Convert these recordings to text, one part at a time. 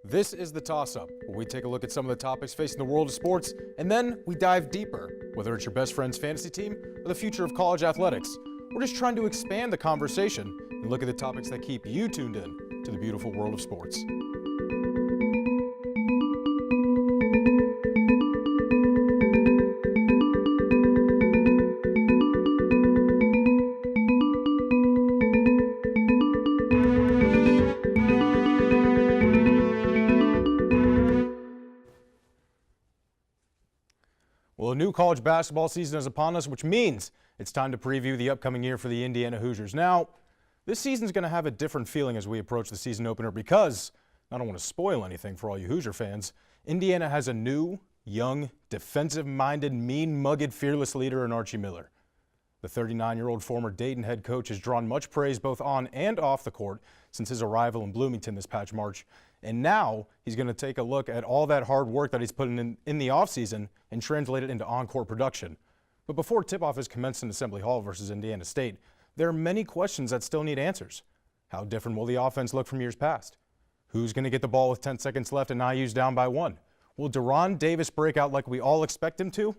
This is The Toss-Up, where we take a look at some of the topics facing the world of sports, and then we dive deeper, whether it's your best friend's fantasy team or the future of college athletics. We're just trying to expand the conversation and look at the topics that keep you tuned in to the beautiful world of sports. Well, a new college basketball season is upon us, which means it's time to preview the upcoming year for the Indiana Hoosiers. Now, this season's going to have a different feeling as we approach the season opener because, I don't want to spoil anything for all you Hoosier fans, Indiana has a new, young, defensive-minded, mean-mugged, fearless leader in Archie Miller. The 39-year-old former Dayton head coach has drawn much praise both on and off the court since his arrival in Bloomington this past March. And now he's going to take a look at all that hard work that he's put in the offseason and translate it into on-court production. But before tip-off is commenced in Assembly Hall versus Indiana State, there are many questions that still need answers. How different will the offense look from years past? Who's going to get the ball with 10 seconds left and IU's down by 1? Will De'Ron Davis break out like we all expect him to?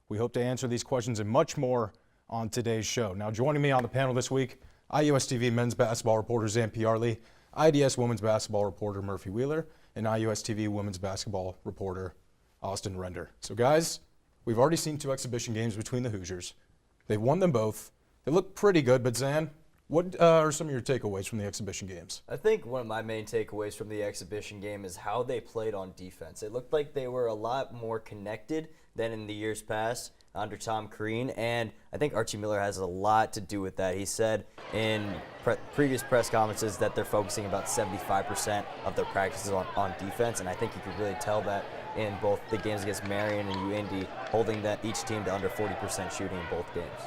We hope to answer these questions and much more on today's show. Now, joining me on the panel this week, IUS-TV men's basketball reporter Zan Piarli, IDS women's basketball reporter Murphy Wheeler, and IUS-TV women's basketball reporter Austin Render. So guys, we've already seen 2 exhibition games between the Hoosiers. They've won them both. They look pretty good, but Zan, what are some of your takeaways from the exhibition games? I think one of my main takeaways from the exhibition game is how they played on defense. It looked like they were a lot more connected than in the years past under Tom Crean, and I think Archie Miller has a lot to do with that. He said in previous press conferences that they're focusing about 75% of their practices on defense, and I think you could really tell that in both the games against Marion and UIndy, holding that each team to under 40% shooting in both games.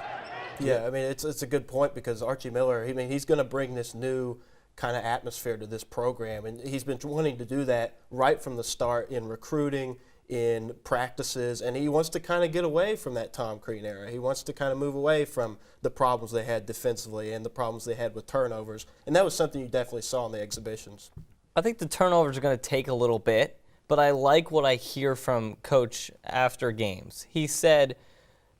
Yeah, I mean, it's a good point because Archie Miller, he's going to bring this new kind of atmosphere to this program, and he's been wanting to do that right from the start in recruiting, in practices, and he wants to kind of get away from that Tom Crean era. He wants to kind of move away from the problems they had defensively and the problems they had with turnovers, and that was something you definitely saw in the exhibitions. I think the turnovers are going to take a little bit, but I like what I hear from Coach after games. He said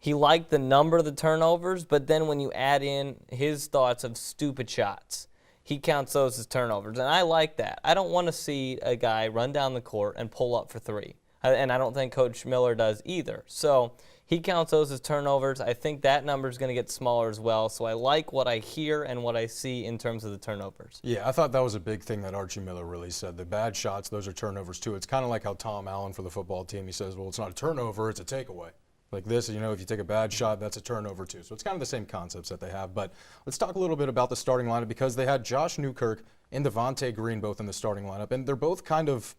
he liked the number of the turnovers, but then when you add in his thoughts of stupid shots, he counts those as turnovers, and I like that. I don't want to see a guy run down the court and pull up for 3. And I don't think Coach Miller does either. So he counts those as turnovers. I think that number is going to get smaller as well. So I like what I hear and what I see in terms of the turnovers. Yeah, I thought that was a big thing that Archie Miller really said. The bad shots, those are turnovers too. It's kind of like how Tom Allen for the football team, he says, well, it's not a turnover, it's a takeaway. Like this, if you take a bad shot, that's a turnover too. So it's kind of the same concepts that they have. But let's talk a little bit about the starting lineup because they had Josh Newkirk and Devontae Green both in the starting lineup. And they're both kind of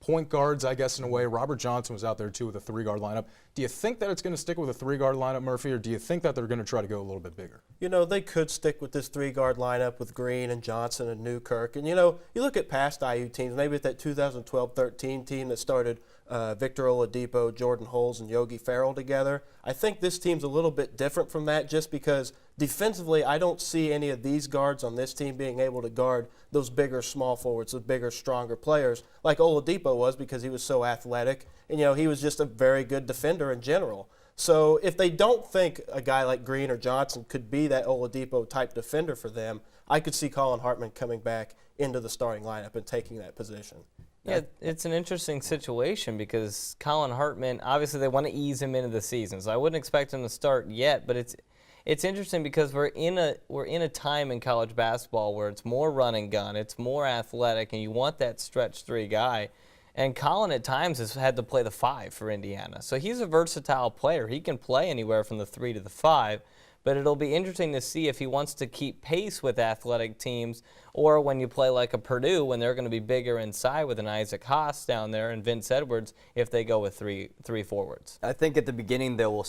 point guards, I guess, in a way. Robert Johnson was out there, too, with a 3-guard lineup. Do you think that it's going to stick with a 3-guard lineup, Murphy, or do you think that they're going to try to go a little bit bigger? They could stick with this 3-guard lineup with Green and Johnson and Newkirk. And, you look at past IU teams, maybe at that 2012-13 team that started Victor Oladipo, Jordan Holes, and Yogi Ferrell together. I think this team's a little bit different from that just because defensively I don't see any of these guards on this team being able to guard those bigger small forwards, those bigger, stronger players like Oladipo was because he was so athletic and, he was just a very good defender in general. So if they don't think a guy like Green or Johnson could be that Oladipo-type defender for them, I could see Colin Hartman coming back into the starting lineup and taking that position. Yeah, it's an interesting situation because Colin Hartman, obviously they want to ease him into the season, so I wouldn't expect him to start yet, but it's interesting because we're in a time in college basketball where it's more run and gun, it's more athletic, and you want that stretch 3 guy. And Colin at times has had to play the 5 for Indiana. So he's a versatile player. He can play anywhere from the 3 to the 5. But it'll be interesting to see if he wants to keep pace with athletic teams or when you play like a Purdue when they're going to be bigger inside with an Isaac Haas down there and Vince Edwards if they go with three forwards. I think at the beginning they will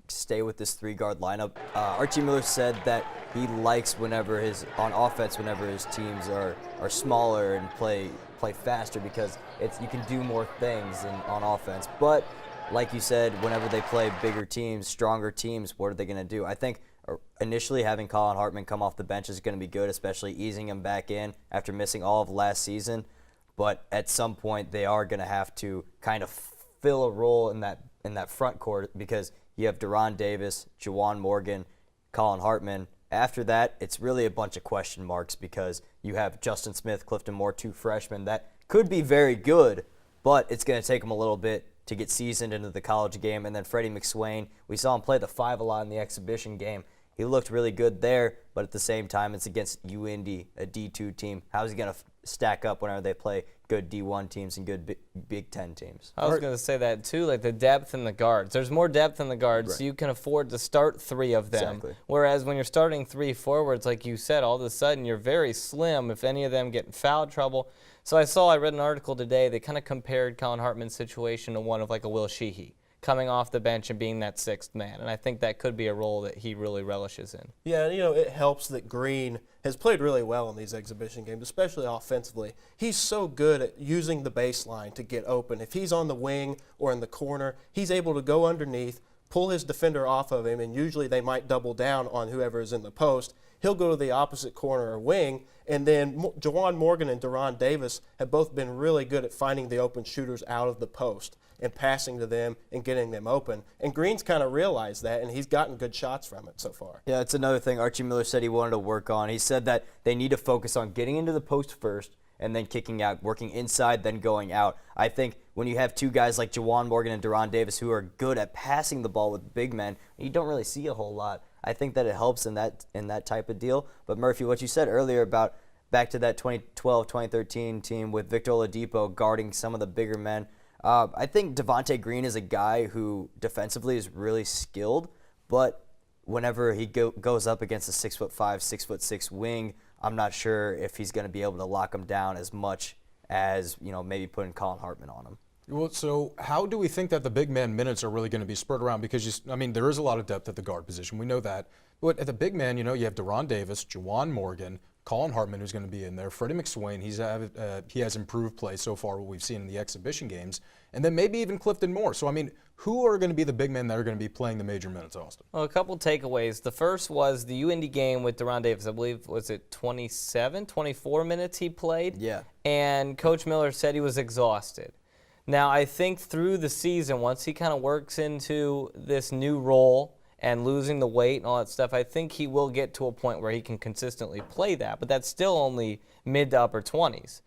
stay with this 3-guard lineup. Archie Miller said that he likes whenever his teams are smaller and play faster because you can do more things on offense. But like you said, whenever they play bigger teams, stronger teams, what are they going to do? I think initially having Colin Hartman come off the bench is going to be good, especially easing him back in after missing all of last season. but at some point they are going to have to kind of fill a role in that front court because you have Deron Davis, Juwan Morgan, Colin Hartman. After that, it's really a bunch of question marks because you have Justin Smith, Clifton Moore, 2 freshmen that could be very good, but it's going to take them a little bit to get seasoned into the college game. And then Freddie McSwain, we saw him play the 5 a lot in the exhibition game. He looked really good there, but at the same time, it's against UIndy, a D2 team. How is he going to stack up whenever they play good D1 teams and good Big Ten teams? I was going to say that too, like the depth in the guards. There's more depth in the guards, Right. so you can afford to start 3 of them. Exactly. Whereas when you're starting 3 forwards, like you said, all of a sudden you're very slim if any of them get in foul trouble. So I read an article today that kind of compared Colin Hartman's situation to one of like a Will Sheehy, coming off the bench and being that 6th man. And I think that could be a role that he really relishes in. Yeah, and, it helps that Green has played really well in these exhibition games, especially offensively. He's so good at using the baseline to get open. If he's on the wing or in the corner, he's able to go underneath, pull his defender off of him, and usually they might double down on whoever is in the post. He'll go to the opposite corner or wing, and then Juwan Morgan and Deron Davis have both been really good at finding the open shooters out of the post and passing to them and getting them open. And Green's kind of realized that, and he's gotten good shots from it so far. Yeah, it's another thing Archie Miller said he wanted to work on. He said that they need to focus on getting into the post first and then kicking out, working inside, then going out. I think when you have 2 guys like Juwan Morgan and Deron Davis who are good at passing the ball with big men, you don't really see a whole lot. I think that it helps in that type of deal. But Murphy, what you said earlier about back to that 2012-2013 team with Victor Oladipo guarding some of the bigger men, I think Devontae Green is a guy who defensively is really skilled, but whenever he goes up against a 6'5", 6'6" wing, I'm not sure if he's going to be able to lock him down as much as maybe putting Colin Hartman on him. Well, so how do we think that the big man minutes are really going to be spread around? Because, there is a lot of depth at the guard position. We know that. But at the big man, you have Deron Davis, Juwan Morgan, Colin Hartman, who's going to be in there, Freddie McSwain, he has improved play so far, what we've seen in the exhibition games, and then maybe even Clifton Moore. So, who are going to be the big men that are going to be playing the major minutes, Austin? Well, a couple takeaways. The first was the UIndy game with Deron Davis. I believe, was it 24 minutes he played? Yeah. And Coach Miller said he was exhausted. Now, I think through the season, once he kind of works into this new role and losing the weight and all that stuff, I think he will get to a point where he can consistently play that. But that's still only mid to upper 20s.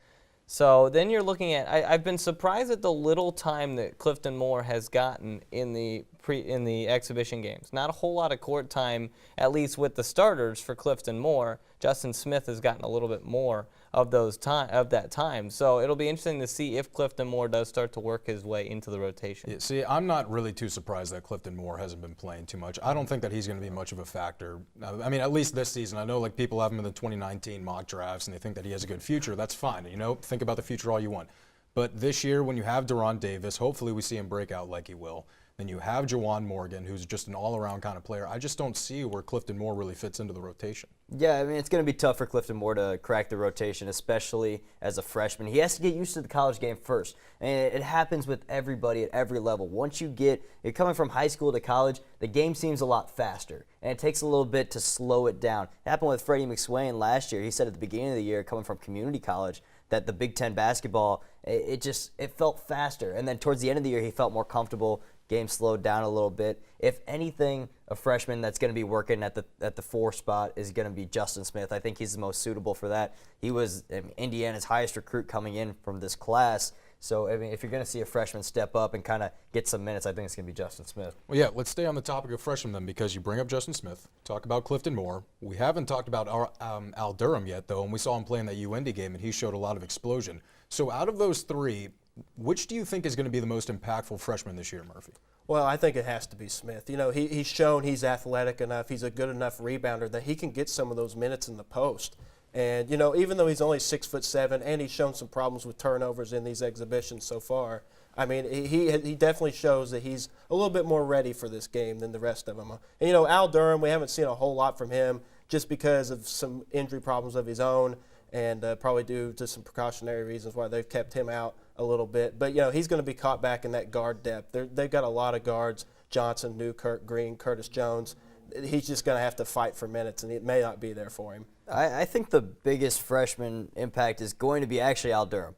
So then you're looking at, I've been surprised at the little time that Clifton Moore has gotten in the exhibition games. Not a whole lot of court time, at least with the starters for Clifton Moore. Justin Smith has gotten a little bit more of that time. So it'll be interesting to see if Clifton Moore does start to work his way into the rotation. Yeah, see, I'm not really too surprised that Clifton Moore hasn't been playing too much. I don't think that he's going to be much of a factor. At least this season. I know people have him in the 2019 mock drafts and they think that he has a good future. That's fine. Think about the future all you want. But this year, when you have Deron Davis, hopefully we see him break out like he will. Then you have Juwan Morgan, who's just an all-around kind of player. I just don't see where Clifton Moore really fits into the rotation. Yeah, it's going to be tough for Clifton Moore to crack the rotation, especially as a freshman. He has to get used to the college game first. And it happens with everybody at every level. Once you're coming from high school to college, the game seems a lot faster. And it takes a little bit to slow it down. It happened with Freddie McSwain last year. He said at the beginning of the year, coming from community college, that the Big Ten basketball, it felt faster. And then towards the end of the year, he felt more comfortable. Game slowed down a little bit. If anything, a freshman that's going to be working at the 4 spot is going to be Justin Smith. I think he's the most suitable for that. He was Indiana's highest recruit coming in from this class. So, if you're going to see a freshman step up and kind of get some minutes, I think it's going to be Justin Smith. Well, yeah, let's stay on the topic of freshmen then, because you bring up Justin Smith, talk about Clifton Moore. We haven't talked about Al Durham yet, though, and we saw him play in that UIndy game, and he showed a lot of explosion. So out of those 3, which do you think is going to be the most impactful freshman this year, Murphy? Well, I think it has to be Smith. He's shown he's athletic enough, he's a good enough rebounder that he can get some of those minutes in the post. And, even though he's only 6'7", and he's shown some problems with turnovers in these exhibitions so far, he definitely shows that he's a little bit more ready for this game than the rest of them. And, Al Durham, we haven't seen a whole lot from him just because of some injury problems of his own, and probably due to some precautionary reasons why they've kept him out a little bit. But, he's going to be caught back in that guard depth. They've got a lot of guards, Johnson, Newkirk, Green, Curtis Jones. He's just going to have to fight for minutes, and it may not be there for him. I think the biggest freshman impact is going to be actually Al Durham.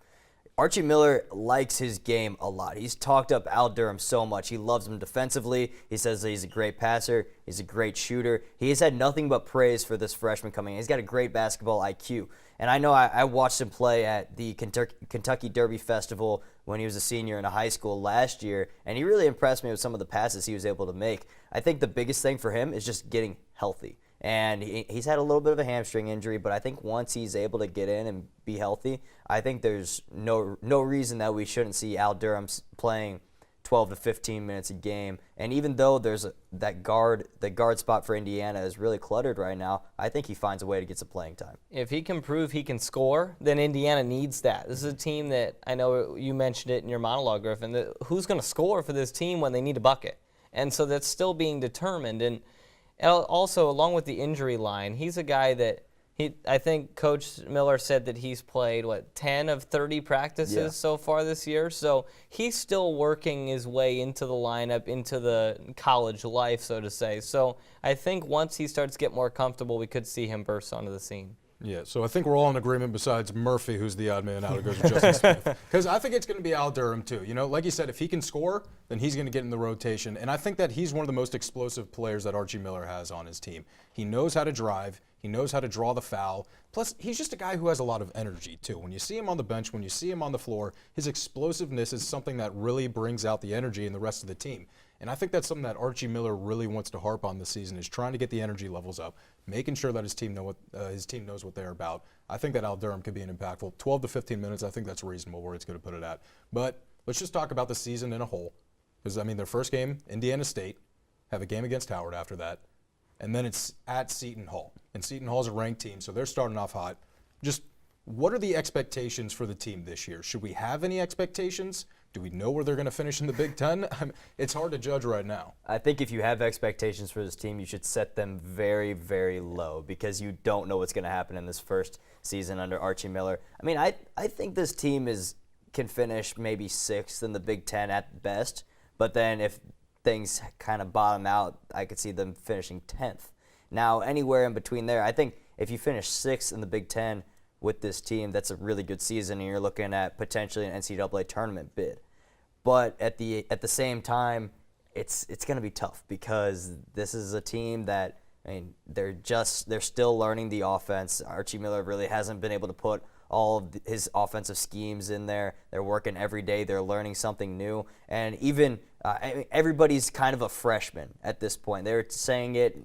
Archie Miller likes his game a lot. He's talked up Al Durham so much. He loves him defensively. He says that he's a great passer. He's a great shooter. He has had nothing but praise for this freshman coming in. He's got a great basketball IQ. And I know I watched him play at the Kentucky Derby Festival when he was a senior in a high school last year, and he really impressed me with some of the passes he was able to make. I think the biggest thing for him is just getting healthy. And he's had a little bit of a hamstring injury, but I think once he's able to get in and be healthy, I think there's no reason that we shouldn't see Al Durham playing 12 to 15 minutes a game. And even though there's the guard spot for Indiana is really cluttered right now, I think he finds a way to get some playing time. If he can prove he can score, then Indiana needs that. This is a team that, I know you mentioned it in your monologue, Griffin, that who's going to score for this team when they need a bucket? And so that's still being determined. And also, along with the injury line, he's a guy that I think Coach Miller said that he's played, 10 of 30 practices so far this year. So he's still working his way into the lineup, into the college life, so to say. So I think once he starts to get more comfortable, we could see him burst onto the scene. Yeah, so I think we're all in agreement besides Murphy, who's the odd man out. It goes with Justin Smith. Because I think it's going to be Al Durham, too. You know, like you said, if he can score, then he's going to get in the rotation. And I think that he's one of the most explosive players that Archie Miller has on his team. He knows how to drive. He knows how to draw the foul. Plus, he's just a guy who has a lot of energy, too. When you see him on the bench, when you see him on the floor, his explosiveness is something that really brings out the energy in the rest of the team. And I think that's something that Archie Miller really wants to harp on this season, is trying to get the energy levels up, making sure that his team knows what they're about. I think that Al Durham could be an impactful 12 to 15 minutes. I think that's reasonable where it's going to put it at. But let's just talk about the season in a whole. Because, I mean, their first game, Indiana State, have a game against Howard after that. And then it's at Seton Hall. And Seton Hall's a ranked team, so they're starting off hot. Just what are the expectations for the team this year? Should we have any expectations? Do we know where they're going to finish in the Big Ten? It's hard to judge right now. I think if you have expectations for this team, you should set them very, very low because you don't know what's going to happen in this first season under Archie Miller. I mean, I think this team can finish maybe 6th in the Big Ten at best, but then if things kind of bottom out, I could see them finishing 10th. Now, anywhere in between there, I think if you finish 6th in the Big Ten with this team, that's a really good season, and you're looking at potentially an NCAA tournament bid. But at the same time, it's going to be tough because this is a team that, I mean, they're still learning the offense. Archie Miller really hasn't been able to put all of his offensive schemes in there. They're working every day. They're learning something new. And even everybody's kind of a freshman at this point. They're saying it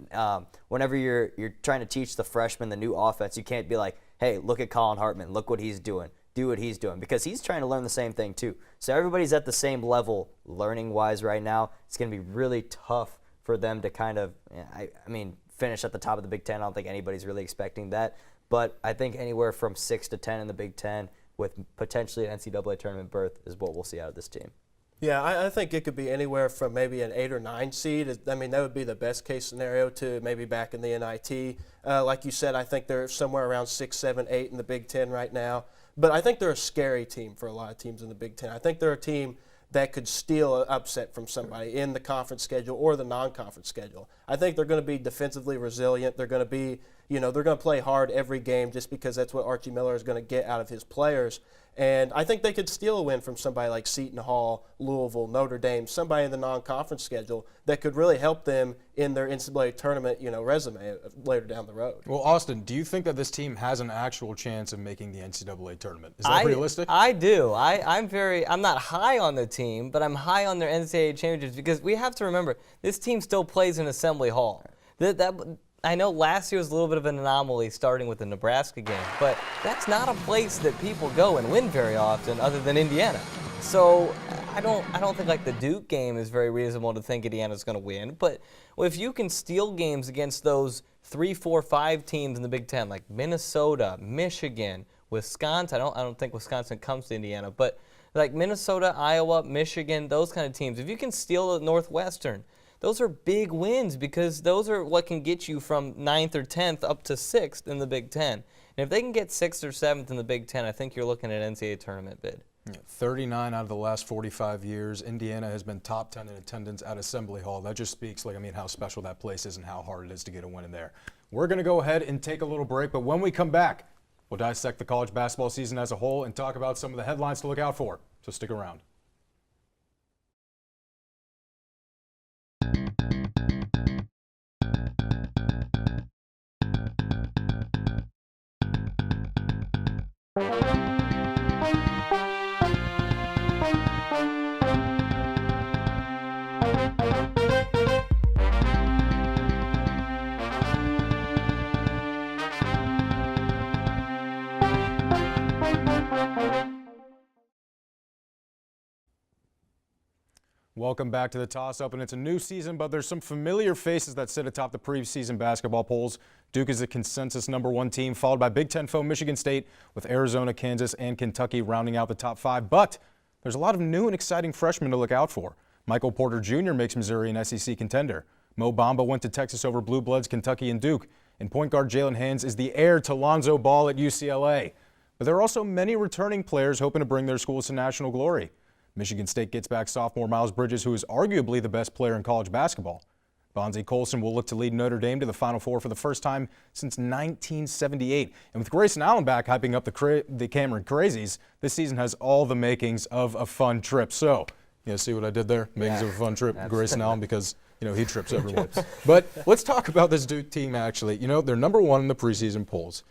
whenever you're trying to teach the freshmen the new offense, you can't be like, hey, look at Colin Hartman. Look what he's doing. Do what he's doing, because he's trying to learn the same thing too. So everybody's at the same level learning-wise right now. It's going to be really tough for them to kind of, finish at the top of the Big Ten. I don't think anybody's really expecting that. But I think anywhere from 6 to 10 in the Big Ten with potentially an NCAA tournament berth is what we'll see out of this team. Yeah, I think it could be anywhere from maybe an 8 or 9 seed. I mean, that would be the best case scenario to maybe back in the NIT. Like you said, I think they're somewhere around 6, 7, 8 in the Big Ten right now. But I think they're a scary team for a lot of teams in the Big Ten. I think they're a team that could steal an upset from somebody in the conference schedule or the non-conference schedule. I think they're going to be defensively resilient. They're going to be, they're going to play hard every game just because that's what Archie Miller is going to get out of his players. And I think they could steal a win from somebody like Seton Hall, Louisville, Notre Dame, somebody in the non-conference schedule that could really help them in their NCAA tournament, resume later down the road. Well, Austin, do you think that this team has an actual chance of making the NCAA tournament? Is that realistic? I do. I'm not high on the team, but I'm high on their NCAA championships because we have to remember this team still plays in Assembly Hall. I know last year was a little bit of an anomaly starting with the Nebraska game, but that's not a place that people go and win very often other than Indiana. So I don't think like the Duke game is very reasonable to think Indiana's going to win, but if you can steal games against those 3, 4, 5 teams in the Big Ten like Minnesota, Michigan, Wisconsin, I don't think Wisconsin comes to Indiana, but like Minnesota, Iowa, Michigan, those kind of teams, if you can steal Northwestern, those are big wins because those are what can get you from 9th or 10th up to 6th in the Big Ten. And if they can get 6th or 7th in the Big Ten, I think you're looking at an NCAA tournament bid. 39 out of the last 45 years, Indiana has been top 10 in attendance at Assembly Hall. That just speaks how special that place is and how hard it is to get a win in there. We're going to go ahead and take a little break, but when we come back, We'll dissect the college basketball season as a whole and talk about some of the headlines to look out for. So stick around. Welcome back to the toss-up, and it's a new season, but there's some familiar faces that sit atop the preseason basketball polls. Duke is a consensus #1 team, followed by Big Ten foe Michigan State, with Arizona, Kansas, and Kentucky rounding out the top 5. But there's a lot of new and exciting freshmen to look out for. Michael Porter Jr. makes Missouri an SEC contender. Mo Bamba went to Texas over Blue Bloods, Kentucky, and Duke. And point guard Jalen Hands is the heir to Lonzo Ball at UCLA. But there are also many returning players hoping to bring their schools to national glory. Michigan State gets back sophomore Miles Bridges, who is arguably the best player in college basketball. Bonzie Colson will look to lead Notre Dame to the Final Four for the first time since 1978. And with Grayson Allen back hyping up the Cameron Crazies, this season has all the makings of a fun trip. So, see what I did there? Makings of a fun trip. Grayson Allen, because, he trips everyone. But let's talk about this Duke team, actually. They're #1 in the preseason polls.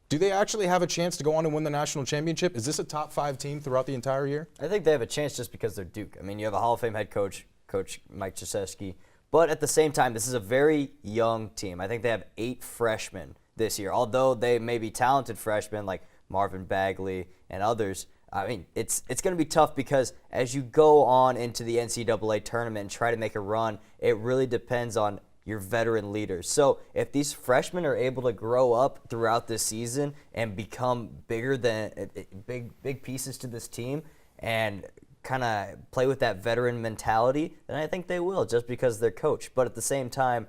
Do they actually have a chance to go on and win the national championship? Is this a top 5 team throughout the entire year? I think they have a chance just because they're Duke. I mean, you have a Hall of Fame head coach, Coach Mike Krzyzewski. But at the same time, this is a very young team. I think they have 8 freshmen this year. Although they may be talented freshmen like Marvin Bagley and others, I mean, it's going to be tough because as you go on into the NCAA tournament and try to make a run, it really depends on your veteran leaders. So if these freshmen are able to grow up throughout this season and become bigger than big pieces to this team and kind of play with that veteran mentality, then I think they will, just because they're coached. But at the same time,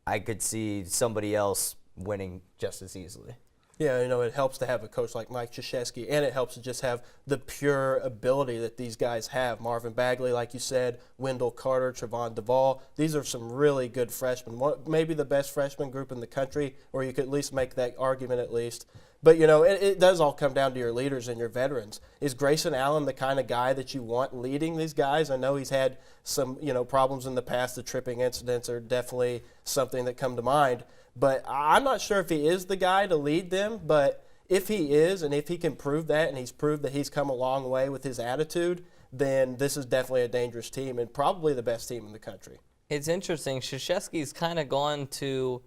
I could see somebody else winning just as easily. Yeah, it helps to have a coach like Mike Krzyzewski, and it helps to just have the pure ability that these guys have. Marvin Bagley, like you said, Wendell Carter, Trevon Duvall. These are some really good freshmen, maybe the best freshman group in the country, or you could at least make that argument at least. But, it does all come down to your leaders and your veterans. Is Grayson Allen the kind of guy that you want leading these guys? I know he's had some, problems in the past. The tripping incidents are definitely something that come to mind. But I'm not sure if he is the guy to lead them. But if he is, and if he can prove that, and he's proved that he's come a long way with his attitude, then this is definitely a dangerous team and probably the best team in the country. It's interesting. Krzyzewski's kind of gone to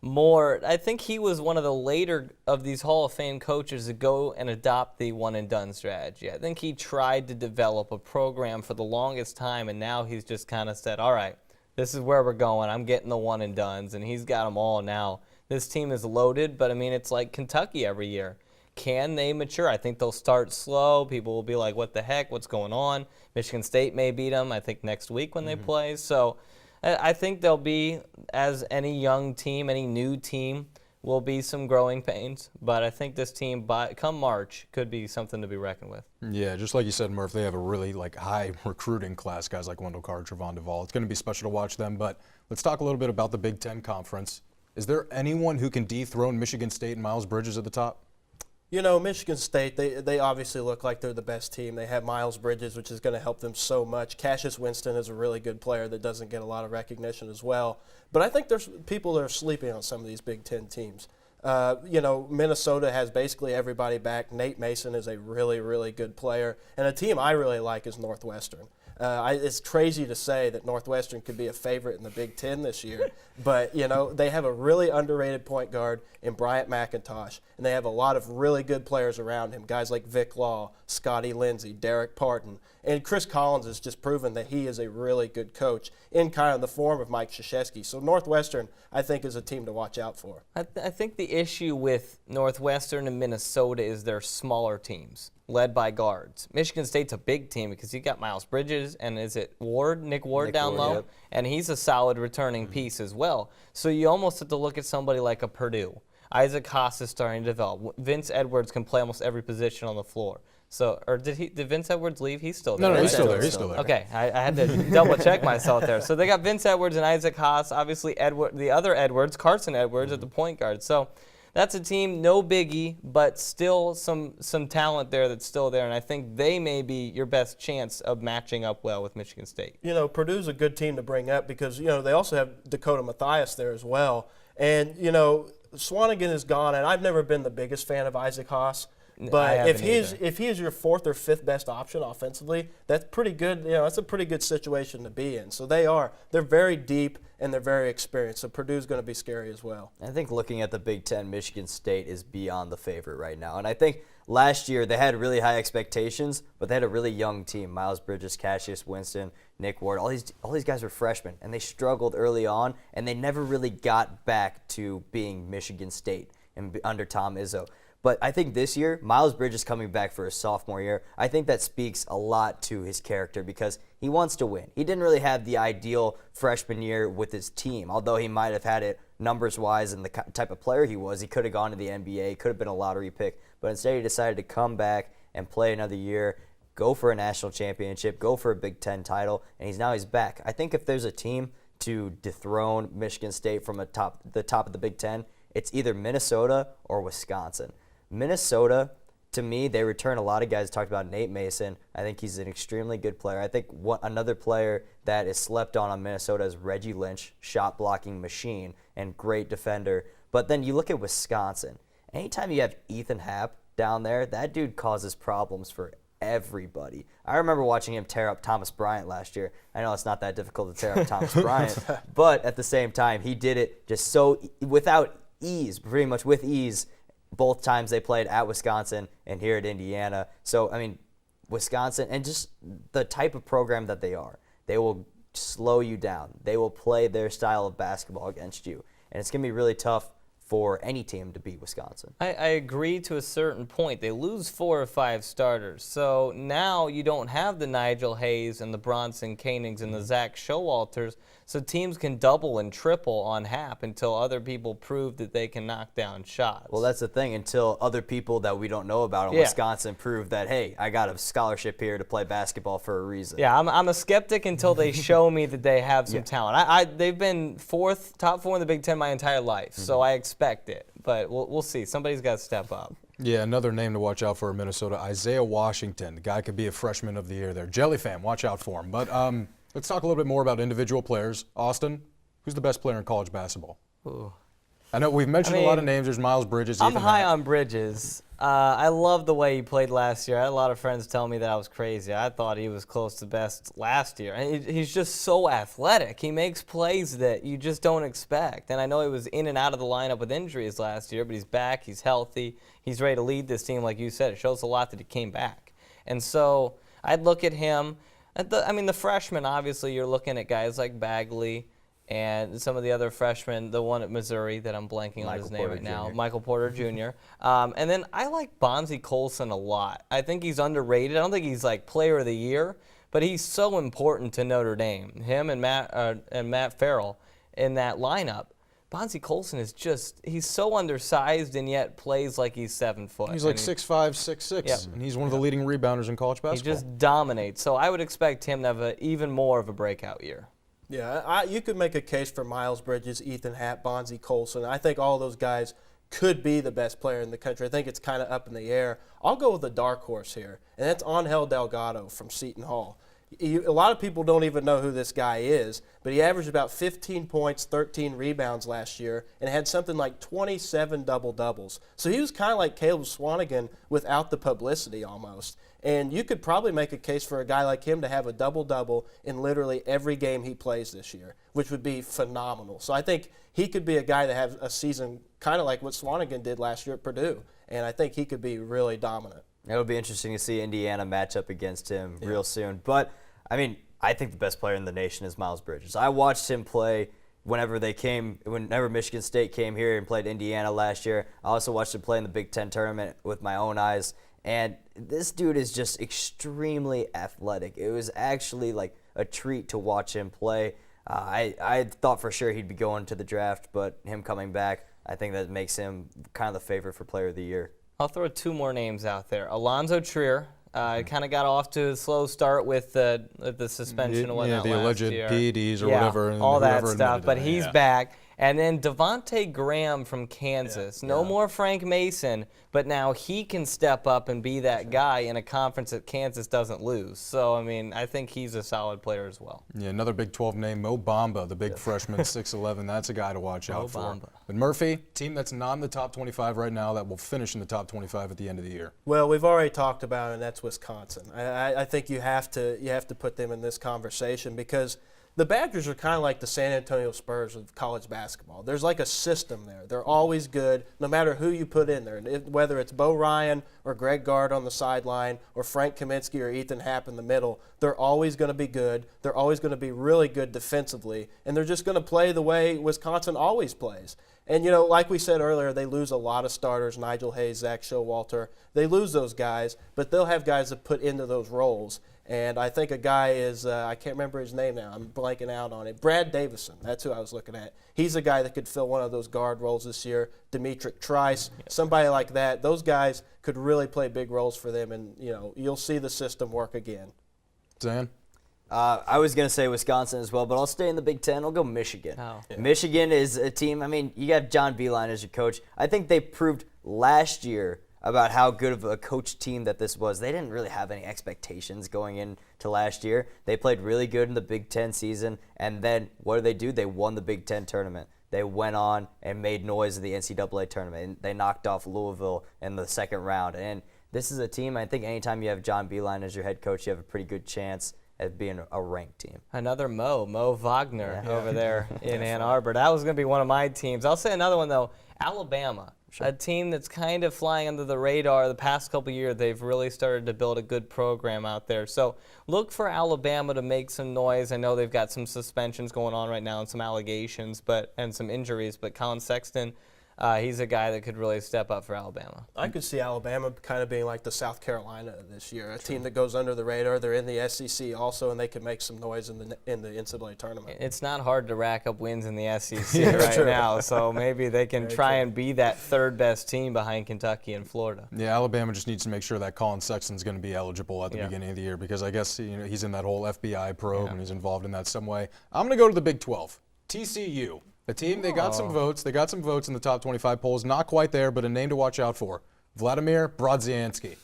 more. I think he was one of the later of these Hall of Fame coaches to go and adopt the one-and-done strategy. I think he tried to develop a program for the longest time, and now he's just kind of said, all right, this is where we're going. I'm getting the one-and-dones, and he's got them all now. This team is loaded, but, I mean, it's like Kentucky every year. Can they mature? I think they'll start slow. People will be like, what the heck? What's going on? Michigan State may beat them, I think, next week when they play. So I think there'll be, as any young team, any new team, will be some growing pains. But I think this team, come March, could be something to be reckoned with. Yeah, just like you said, Murph, they have a really high recruiting class, guys like Wendell Carter, Trevon Duvall. It's going to be special to watch them. But let's talk a little bit about the Big Ten Conference. Is there anyone who can dethrone Michigan State and Miles Bridges at the top? Michigan State, they obviously look like they're the best team. They have Miles Bridges, which is going to help them so much. Cassius Winston is a really good player that doesn't get a lot of recognition as well. But I think there's people that are sleeping on some of these Big Ten teams. Minnesota has basically everybody back. Nate Mason is a really, really good player. And a team I really like is Northwestern. It's crazy to say that Northwestern could be a favorite in the Big Ten this year, but, they have a really underrated point guard in Bryant McIntosh, and they have a lot of really good players around him, guys like Vic Law, Scotty Lindsey, Derek Parton, and Chris Collins has just proven that he is a really good coach in kind of the form of Mike Krzyzewski. So Northwestern, I think, is a team to watch out for. I think the issue with Northwestern and Minnesota is they're smaller teams, led by guards. Michigan State's a big team because you got Miles Bridges and is it Nick Ward down low? Yep. And he's a solid returning piece as well. So you almost have to look at somebody like a Purdue. Isaac Haas is starting to develop. Vince Edwards can play almost every position on the floor. So, or did Vince Edwards leave? He's still there. No, he's still there. He's still there. Okay, I had to double check myself there. So they got Vince Edwards and Isaac Haas. Obviously, the other Edwards, Carson Edwards, at the point guard. So that's a team, no biggie, but still some talent there that's still there, and I think they may be your best chance of matching up well with Michigan State. You know, Purdue's a good team to bring up because, you know, they also have Dakota Mathias there as well. And, you know, Swanigan is gone, and I've never been the biggest fan of Isaac Haas. But if he is your fourth or fifth best option offensively, that's pretty good. You know, that's a pretty good situation to be in. So they're very deep and they're very experienced. So Purdue's going to be scary as well. I think looking at the Big Ten, Michigan State is beyond the favorite right now. And I think last year they had really high expectations, but they had a really young team. Miles Bridges, Cassius Winston, Nick Ward, all these guys were freshmen, and they struggled early on, and they never really got back to being Michigan State and under Tom Izzo. But I think this year, Miles Bridges coming back for his sophomore year, I think that speaks a lot to his character because he wants to win. He didn't really have the ideal freshman year with his team, although he might have had it numbers-wise and the type of player he was. He could have gone to the NBA, could have been a lottery pick, but instead he decided to come back and play another year, go for a national championship, go for a Big Ten title, and he's back. I think if there's a team to dethrone Michigan State from the top of the Big Ten, it's either Minnesota or Wisconsin. Minnesota, to me, they return a lot of guys. Talked about Nate Mason. I think he's an extremely good player. I think another player that is slept on Minnesota is Reggie Lynch, shot blocking machine and great defender. But then you look at Wisconsin. Anytime you have Ethan Happ down there, that dude causes problems for everybody. I remember watching him tear up Thomas Bryant last year. I know it's not that difficult to tear up Thomas Bryant, but at the same time, he did it just so without ease, pretty much with ease. Both times they played at Wisconsin and here at Indiana. So, I mean, Wisconsin, and just the type of program that they are, they will slow you down. They will play their style of basketball against you. And it's going to be really tough for any team to beat Wisconsin. I agree to a certain point. They lose 4 or 5 starters. So now you don't have the Nigel Hayes and the Bronson Koenigs and the Zach Showalters. So teams can double and triple on Happ until other people prove that they can knock down shots. Well, that's the thing. Until other people that we don't know about in Wisconsin prove that, hey, I got a scholarship here to play basketball for a reason. Yeah, I'm a skeptic until they show me that they have some talent. They've been top 4 in the Big Ten my entire life, so I expect it. But we'll see. Somebody's got to step up. Yeah, another name to watch out for in Minnesota, Isaiah Washington. The guy could be a freshman of the year there. Jelly fan, watch out for him. But let's talk a little bit more about individual players. Austin, who's the best player in college basketball? Ooh. I know we've mentioned a lot of names. There's Miles Bridges. I'm high on Bridges. I love the way he played last year. I had a lot of friends tell me that I was crazy. I thought he was close to best last year. And he's just so athletic. He makes plays that you just don't expect. And I know he was in and out of the lineup with injuries last year, but he's back. He's healthy. He's ready to lead this team, like you said. It shows a lot that he came back. And so I'd look at him. The freshmen, obviously, you're looking at guys like Bagley and some of the other freshmen, the one at Missouri that I'm blanking on his name right now, Michael Porter Jr. And then I like Bonzie Colson a lot. I think he's underrated. I don't think he's like player of the year, but he's so important to Notre Dame. Him and Matt Farrell in that lineup. Bonzie Colson is he's so undersized and yet plays like he's 7 foot. He's like 6'5", 6'6", and he's one of the leading rebounders in college basketball. He just dominates. So I would expect him to have even more of a breakout year. Yeah, you could make a case for Miles Bridges, Ethan Happ, Bonzie Colson. I think all those guys could be the best player in the country. I think it's kind of up in the air. I'll go with a dark horse here, and that's Angel Delgado from Seton Hall. A lot of people don't even know who this guy is, but he averaged about 15 points, 13 rebounds last year, and had something like 27 double-doubles. So he was kind of like Caleb Swanigan without the publicity almost. And you could probably make a case for a guy like him to have a double-double in literally every game he plays this year, which would be phenomenal. So I think he could be a guy that has a season kind of like what Swanigan did last year at Purdue, and I think he could be really dominant. It'll be interesting to see Indiana match up against him real soon. But, I mean, I think the best player in the nation is Miles Bridges. I watched him play whenever Michigan State came here and played Indiana last year. I also watched him play in the Big Ten tournament with my own eyes. And this dude is just extremely athletic. It was actually like a treat to watch him play. I thought for sure he'd be going to the draft, but him coming back, I think that makes him kind of the favorite for Player of the Year. I'll throw 2 more names out there. Alonzo Trier. Kind of got off to a slow start with the suspension and whatnot the last alleged year. PEDs or whatever. All that stuff, but he's back. And then Devontae Graham from Kansas. No more Frank Mason, but now he can step up and be that guy in a conference that Kansas doesn't lose. So, I mean, I think he's a solid player as well. Yeah, another Big 12 name, Mo Bamba, the big freshman, 6'11". That's a guy to watch out for. Bamba. But Murphy, team that's not in the top 25 right now that will finish in the top 25 at the end of the year. Well, we've already talked about it, and that's Wisconsin. I think you have to put them in this conversation because the Badgers are kind of like the San Antonio Spurs of college basketball. There's like a system there. They're always good, no matter who you put in there. Whether it's Bo Ryan or Greg Gard on the sideline or Frank Kaminsky or Ethan Happ in the middle, they're always going to be good. They're always going to be really good defensively, and they're just going to play the way Wisconsin always plays. And, you know, like we said earlier, they lose a lot of starters, Nigel Hayes, Zach Showalter. They lose those guys, but they'll have guys that put into those roles. And I think a guy is, I can't remember his name now. I'm blanking out on it. Brad Davison, that's who I was looking at. He's a guy that could fill one of those guard roles this year. Demetric Trice, somebody like that. Those guys could really play big roles for them, and, you know, you'll see the system work again. Zan? I was going to say Wisconsin as well, but I'll stay in the Big Ten. I'll go Michigan. Oh. Yeah. Michigan is a team, I mean, you have John Beilein as your coach. I think they proved last year about how good of a coach team that this was. They didn't really have any expectations going into last year. They played really good in the Big Ten season, and then what do? They won the Big Ten tournament. They went on and made noise in the NCAA tournament. And they knocked off Louisville in the second round. And this is a team, I think anytime you have John Beilein as your head coach, you have a pretty good chance at being a ranked team. Another Mo Wagner over there in Ann Arbor. That was going to be one of my teams. I'll say another one, though, Alabama. Sure. A team that's kind of flying under the radar. The past couple of years, they've really started to build a good program out there. So look for Alabama to make some noise. I know they've got some suspensions going on right now and some allegations and some injuries, but Colin Sexton, he's a guy that could really step up for Alabama. I could see Alabama kind of being like the South Carolina this year, a team that goes under the radar. They're in the SEC also, and they can make some noise in the NCAA tournament. It's not hard to rack up wins in the SEC right now, so maybe they can try and be that third best team behind Kentucky and Florida. Yeah, Alabama just needs to make sure that Colin Sexton's going to be eligible at the beginning of the year because I guess he's in that whole FBI probe and he's involved in that some way. I'm going to go to the Big 12. TCU. A team, they got some votes. They got some votes in the top 25 polls. Not quite there, but a name to watch out for. Vladimir Brodzianski.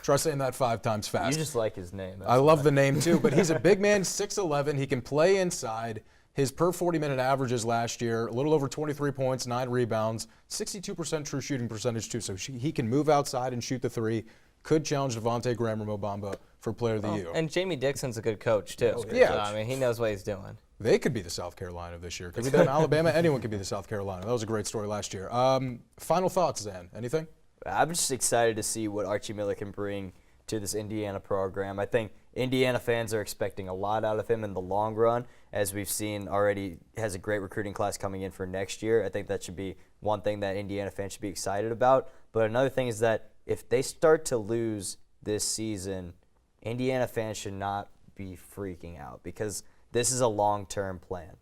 Try saying that 5 times fast. You just like his name. I love the name, too, but he's a big man, 6'11". He can play inside. His per 40-minute averages last year, a little over 23 points, 9 rebounds, 62% true shooting percentage, too. So he can move outside and shoot the three. Could challenge Devontae Graham or Mo Bamba for Player of the Year. And Jamie Dixon's a good coach, too. Yeah. So, I mean, he knows what he's doing. They could be the South Carolina of this year. Could be them, Alabama. Anyone could be the South Carolina. That was a great story last year. Final thoughts, Zan? Anything? I'm just excited to see what Archie Miller can bring to this Indiana program. I think Indiana fans are expecting a lot out of him in the long run. As we've seen already, has a great recruiting class coming in for next year. I think that should be one thing that Indiana fans should be excited about. But another thing is that if they start to lose this season, Indiana fans should not be freaking out because this is a long-term plan.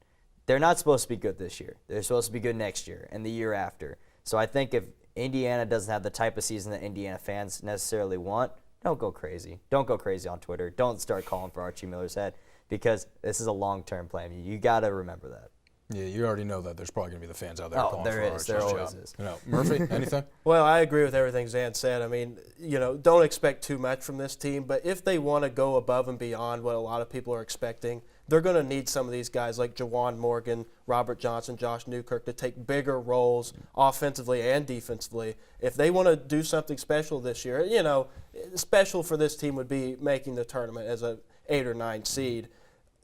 They're not supposed to be good this year. They're supposed to be good next year and the year after. So I think if Indiana doesn't have the type of season that Indiana fans necessarily want, don't go crazy. Don't go crazy on Twitter. Don't start calling for Archie Miller's head because this is a long-term plan. You got to remember that. Yeah, you already know that there's probably going to be the fans out there Oh, calling there for is. Archie's There job. always is. Murphy, anything? Well, I agree with everything Zan said. I mean, don't expect too much from this team, but if they want to go above and beyond what a lot of people are expecting, they're going to need some of these guys like Jawan Morgan, Robert Johnson, Josh Newkirk to take bigger roles offensively and defensively. If they want to do something special this year, special for this team would be making the tournament as a 8 or 9 seed.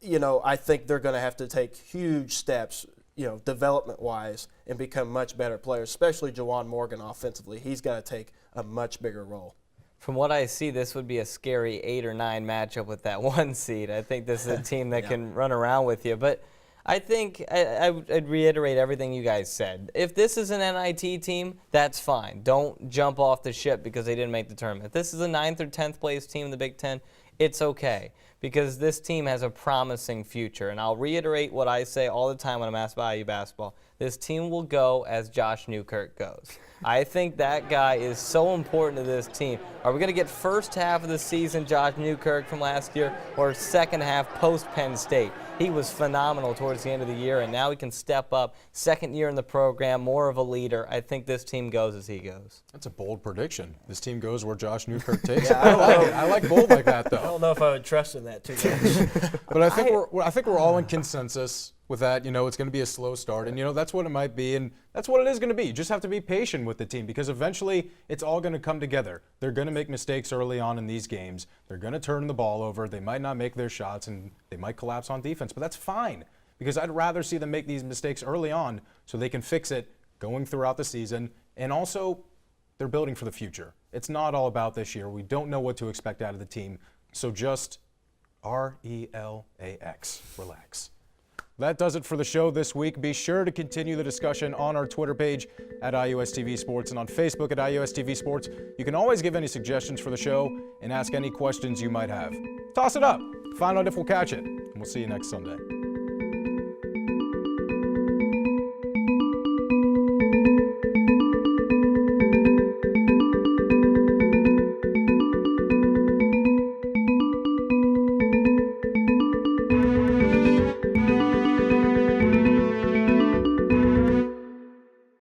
I think they're going to have to take huge steps, development-wise, and become much better players, especially Jawan Morgan offensively. He's got to take a much bigger role. From what I see, this would be a scary 8 or 9 matchup with that 1 seed. I think this is a team that can run around with you. But I think I'd reiterate everything you guys said. If this is an NIT team, that's fine. Don't jump off the ship because they didn't make the tournament. If this is a 9th or 10th place team in the Big Ten, it's okay because this team has a promising future. And I'll reiterate what I say all the time when I'm asked about IU basketball. This team will go as Josh Newkirk goes. I think that guy is so important to this team. Are we going to get first half of the season Josh Newkirk from last year or second half post Penn State? He was phenomenal towards the end of the year, and now he can step up. Second year in the program, more of a leader. I think this team goes as he goes. That's a bold prediction. This team goes where Josh Newkirk takes it. I like it. I like bold like that, I though. don't know if I would trust in that too much. But I think we're all in consensus with that. You know, it's going to be a slow start, and you know that's what it might be, and that's what it is going to be. You just have to be patient with the team because eventually it's all going to come together. They're going to make mistakes early on in these games. They're going to turn the ball over. They might not make their shots, and they might collapse on defense, but that's fine because I'd rather see them make these mistakes early on so they can fix it going throughout the season, and also they're building for the future. It's not all about this year. We don't know what to expect out of the team, so just relax. Relax. That does it for the show this week. Be sure to continue the discussion on our Twitter page at IUSTV Sports and on Facebook at IUSTV Sports. You can always give any suggestions for the show and ask any questions you might have. Toss it up. Find out if we'll catch it. And we'll see you next Sunday.